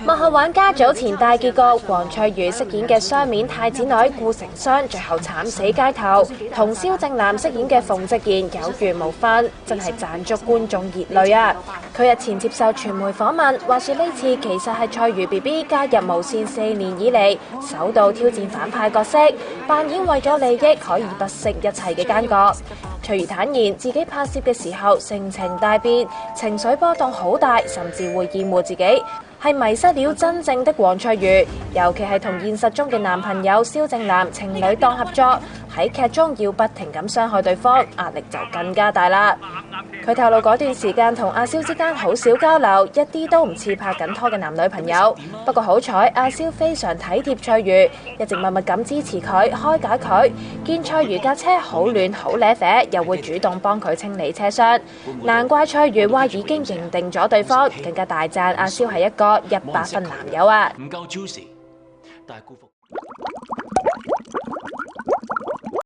幕後玩家早前大結局，黃翠如飾演嘅雙面太子女顧成湘最後慘死街頭，同蕭正楠飾演嘅馮夕賢有緣無分，真係賺足觀眾熱淚啊！佢日前接受傳媒訪問，話說呢次其實係翠如 BB 加入無線4年以嚟首度挑戰反派角色，扮演為咗利益可以不惜一切嘅奸角。翠如坦言自己拍攝嘅時候性情大變，情緒波動好大，甚至會厭惡自己，係迷失了真正的黃翠如。尤其係同現實中嘅男朋友蕭正楠情侶檔合作，喺劇中要不停咁傷害對方，壓力就更加大啦。佢透露嗰段時間同阿蕭之間好少交流，一啲都唔似拍緊拖嘅男女朋友。不過好彩，阿蕭非常體貼翠如，一直默默咁支持佢，開解佢。見翠如架車好亂好咧啡，又會主動幫佢清理車廂。難怪翠如話已經認定咗對方，更加大讚阿蕭係一個100分男友啊！唔夠 juicy，但係辜負。